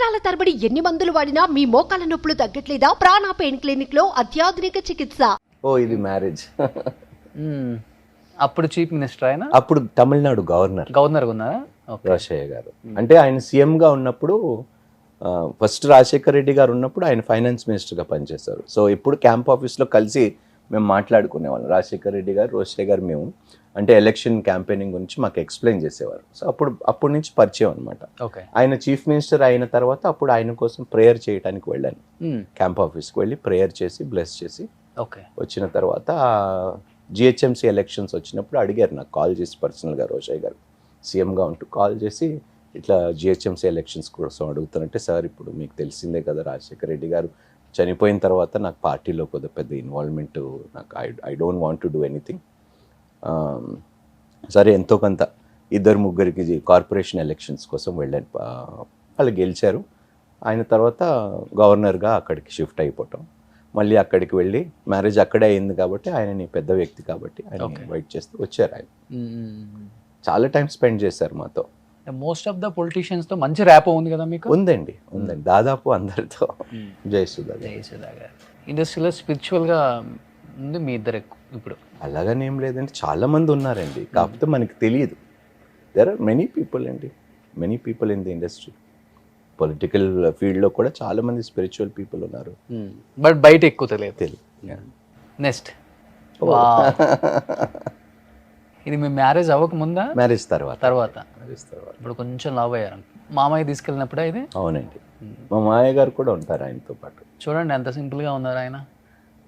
సంవత్సరాల తరబడి ఎన్ని మందులు వాడినా మీ మోకాల నొప్పులు తగ్గట్లేదా? ప్రాణ పెయిన్ క్లినిక్ లో అత్యాధునిక చికిత్స. ఓ ఇది మ్యారేజ్. అప్పుడు చీఫ్ మినిస్టర్ ఆయన, అప్పుడు తమిళనాడు గవర్నర్ ఉన్నారా? రోషయ్య గారు. అంటే ఆయన సీఎంగా ఉన్నప్పుడు ఫస్ట్ రాజశేఖర రెడ్డి గారు ఉన్నప్పుడు ఆయన ఫైనాన్స్ మినిస్టర్గా పనిచేశారు. సో ఇప్పుడు క్యాంప్ ఆఫీస్లో కలిసి మేము మాట్లాడుకునేవాళ్ళం. రాజశేఖర రెడ్డి గారు, రోషయ్య గారు, మేము అంటే ఎలక్షన్ క్యాంపెయినింగ్ గురించి మాకు ఎక్స్ప్లెయిన్ చేసేవారు. సో అప్పటి నుంచి పరిచయం అనమాట. ఆయన చీఫ్ మినిస్టర్ అయిన తర్వాత అప్పుడు ఆయన కోసం ప్రేయర్ చేయడానికి వెళ్ళాను. క్యాంప్ ఆఫీస్కి వెళ్ళి ప్రేయర్ చేసి బ్లెస్ చేసి వచ్చిన తర్వాత జిహెచ్ఎంసీ ఎలక్షన్స్ వచ్చినప్పుడు అడిగారు, నాకు కాల్ చేసి పర్సనల్గా రోషయ్య గారు సీఎంగా ఉంటూ కాల్ చేసి ఇట్లా జిహెచ్ఎంసీ ఎలక్షన్స్ కోసం అడుగుతానంటే, సార్ ఇప్పుడు మీకు తెలిసిందే కదా రాజశేఖర రెడ్డి గారు చనిపోయిన తర్వాత నాకు పార్టీలో కొద్దిగా పెద్ద ఇన్వాల్వ్మెంట్, నాకు I don't want to do anything. సరే ఎంతో కొంత ఇద్దరు ముగ్గురికి కార్పొరేషన్ ఎలక్షన్స్ కోసం వెళ్ళాను. వాళ్ళు గెలిచారు. ఆయన తర్వాత గవర్నర్గా అక్కడికి షిఫ్ట్ అయిపోవటం, మళ్ళీ అక్కడికి వెళ్ళి మ్యారేజ్ అక్కడే అయింది కాబట్టి ఆయనని పెద్ద వ్యక్తి కాబట్టి ఆయన ఇన్వైట్ చేస్తే వచ్చారు. ఆయన చాలా టైం స్పెండ్ చేశారు మాతో. మోస్ట్ ఆఫ్ ద పొలిటీషియన్స్ తో మంచి ర్యాపో ఉంది కదా మీకు? ఉందండి దాదాపు అందరితో. జయసుధా గారు ఇండస్ట్రీలో స్పిరిచువల్ గా ఉంది మీ ఇద్దరు ఇప్పుడు? అలాగని ఏం లేదండి, చాలా మంది ఉన్నారండి, కాకపోతే మనకి తెలియదు. దేర్ ఆర్ మెనీ పీపుల్ అండి, many people in the industry. Political ఫీల్డ్లో కూడా చాలా మంది స్పిరిచువల్ పీపుల్ ఉన్నారు, బట్ బయట ఎక్కువ తెలియదు. నెక్స్ట్ ఇది మీ మ్యారేజ్ అవ్వక ముందా? మ్యారేజ్ తర్వాత ఇప్పుడు కొంచెం లావ్ అయ్యారు. మామయ్య తీసుకెళ్ళినప్పుడే ఇది? అవునండి, మా మామయ్య గారు కూడా ఉంటారు ఆయనతో పాటు. చూడండి ఎంత సింపుల్ గా ఉన్నారు ఆయన,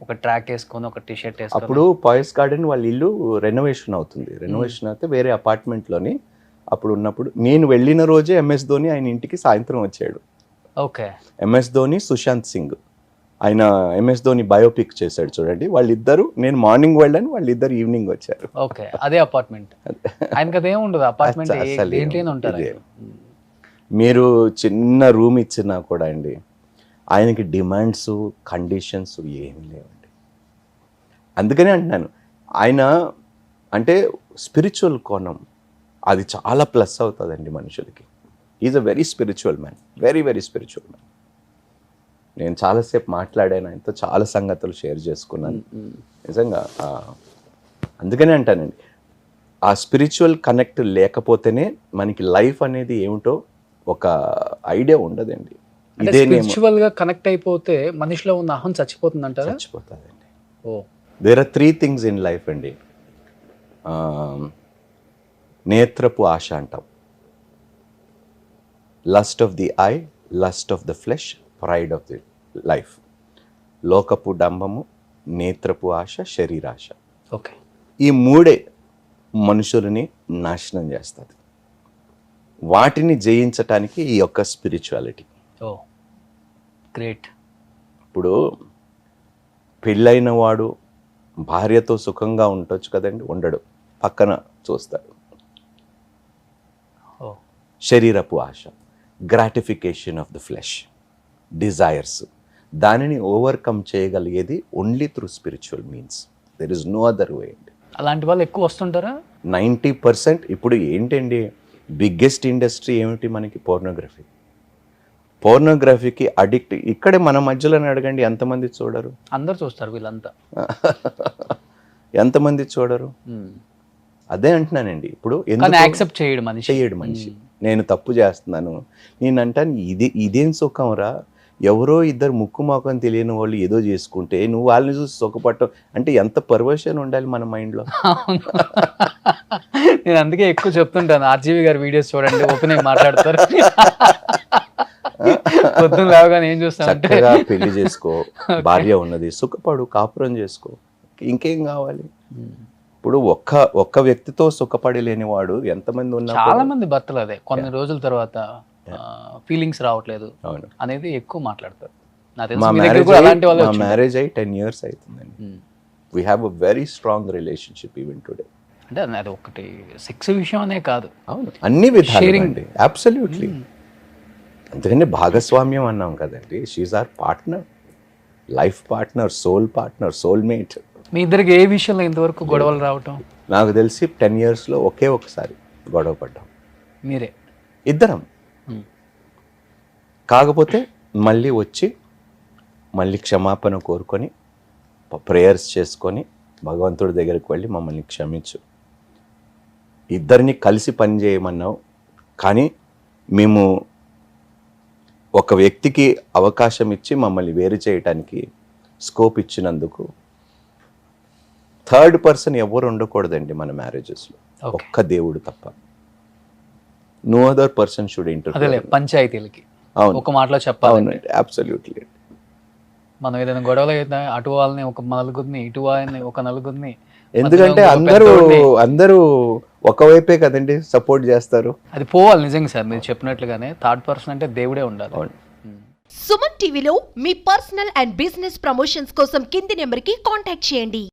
ఒక ట్రాక్ వేసుకొని ఒక టీ షర్ట్ వేసుకొని. అప్పుడు పాయిస్ గార్డెన్ వాళ్ళ ఇల్లు రెనోవేషన్ అవుతుంది. రెనోవేషన్ అయితే వేరే అపార్ట్మెంట్లోని అప్పుడు ఉన్నప్పుడు నేను వెళ్ళిన రోజే MS ధోని ఆయన ఇంటికి సాయంత్రం వచ్చాడు. ఓకే. MS ధోని, సుశాంత్ సింగ్, ఆయన MS ధోని బయోపిక్ చేశాడు చూడండి. వాళ్ళిద్దరు, నేను మార్నింగ్ వెళ్ళాను, వాళ్ళిద్దరు ఈవినింగ్ వచ్చారు. ఓకే, అదే అపార్ట్మెంట్. ఆయనకి అదేం ఉండదు అపార్ట్మెంట్, ఉంటారు. మీరు చిన్న రూమ్ ఇచ్చినా కూడా అండి ఆయనకి డిమాండ్స్ కండిషన్స్ ఏమి లేవండి. అందుకనే అంటున్నాను, ఆయన అంటే స్పిరిచువల్ కోణం అది చాలా ప్లస్ అవుతుందండి మనుషులకి. Is a very spiritual man, very very spiritual man. నేను చాలాసేపు మాట్లాడాను ఆయనతో, చాలా సంగతులు షేర్ చేసుకున్నాను నిజంగా. అందుకనే అంటానండి, ఆ స్పిరిచువల్ కనెక్ట్ లేకపోతేనే మనకి లైఫ్ అనేది ఏమిటో ఒక ఐడియా ఉండదండి. స్పిరిచువల్ గా కనెక్ట్ అయిపోతే మనిషిలో ఉన్న అహం చచ్చిపోతుంది అంటారా? చచ్చిపోతుందండి. There are 3 things in life అండి. నేత్రపు ఆశ అంటాం, lust of the eye, lust of the flesh, pride of the life. లోకపు డంబము, నేత్రపు ఆశ, శరీరాశ. ఓకే, ఈ 3 మనుషులని నాశనం చేస్తుంది. వాటిని జయించటానికి ఈ యొక్క స్పిరిచువాలిటీ. గ్రేట్. ఇప్పుడు పెళ్ళైన వాడు భార్యతో సుఖంగా ఉండొచ్చు కదండి, ఉండడు, పక్కన చూస్తాడు. శరీరపు ఆశ, gratification of the flesh, desires, దానిని ఓవర్కమ్ చేయగలిగేది only through spiritual means. There is no other way అండి. అలాంటి వాళ్ళు ఎక్కువ వస్తుంటారా? 90%. ఇప్పుడు ఏంటండి బిగ్గెస్ట్ ఇండస్ట్రీ ఏమిటి మనకి? పోర్నోగ్రఫీ. పోర్నోగ్రఫీకి అడిక్ట్ ఇక్కడే మన మధ్యలోనే అడగండి, ఎంతమంది చూడరు? అందరు చూస్తారు, వీళ్ళంతా ఎంతమంది చూడరు? అదే అంటున్నానండి. ఇప్పుడు యాక్సెప్ట్ చేయడు మనిషి. నేను తప్పు చేస్తున్నాను, నేను అంటాను ఇదేం సుఖంరా, ఎవరో ఇద్దరు ముక్కు మొఖం తెలియని వాళ్ళు ఏదో చేసుకుంటే నువ్వు వాళ్ళని చూసి సుఖపడటం అంటే ఎంత పర్వర్షన్ ఉండాలి మన మైండ్లో. నేను అందుకే ఎక్కువ చెప్తుంటాను, RGV గారి వీడియోస్ చూడండి, ఓపెన్ అయి మాట్లాడతారు. పొద్దున లేవగానే ఏం చూస్తాను, చక్కగా పెళ్లి చేసుకో, భార్య ఉన్నది, సుఖపడు, కాపురం చేసుకో, ఇంకేం కావాలి? ఇప్పుడు ఒక్క వ్యక్తితో సుఖపడి లేనివాడు ఎంతమంది ఉన్నారు? చాలా మంది భర్తలు అదే కొన్ని రోజుల తర్వాత ఫీలింగ్స్ రావట్లేదు అనేది ఎక్కువ మాట్లాడతారు. మా మ్యారేజ్ అయ్యి 10 years అవుతుందండి. We have a very strong relationship even today. అంటే అది ఒకటి సెక్స్ విషయం అనే కాదు, అవును, అన్ని విధాలు. అబ్సల్యూట్లీ. అందుకని భాగస్వామ్యం అన్నాం కదండి. She are partner, life partner, soul partner, soulmate. మీ ఇద్దరికి ఏ విషయంలో ఇంతవరకు గొడవలు రావటం? నాకు తెలిసి 10 yearsలో ఒకసారి గొడవ పడ్డాం, మీరే ఇద్దరం. కాకపోతే మళ్ళీ వచ్చి మళ్ళీ క్షమాపణ కోరుకొని ప్రేయర్స్ చేసుకొని భగవంతుడి దగ్గరికి వెళ్ళి మమ్మల్ని క్షమించు, ఇద్దరిని కలిసి పని చేయమన్నావు, కానీ మేము ఒక వ్యక్తికి అవకాశం ఇచ్చి మమ్మల్ని వేరు చేయటానికి స్కోప్ ఇచ్చినందుకు థర్డ్ పర్సన్ ఎవరు ఉండకూడదండి మన మ్యారేజెస్లో, ఒక్క దేవుడు తప్ప. నో అదర్ పర్సన్ షుడ్ అదేలే ఇంటర్ఫియర్. పంచాయతీలకి అవును ఒక మాటలో చెప్పాలి. అవునండి, అబ్సల్యూట్లీ. మనం ఏదైనా గొడవలు అయితే అటు వాళ్ళని ఒక నలుగురిని, ఇటు వాళ్ళని ఒక నలుగురిని, ఎందుకంటే అందరూ ఒకవైపే కదండి సపోర్ట్ చేస్తారు. అది పోవాలి నిజంగా సార్. మీరు చెప్పినట్లుగానే థర్డ్ పర్సన్ అంటే దేవుడే ఉండాలి. అవును. సుమన్ టీవీలో మీ పర్సనల్ అండ్ బిజినెస్ ప్రమోషన్స్ కోసం కింది నెంబర్కి కాంటాక్ట్ చేయండి.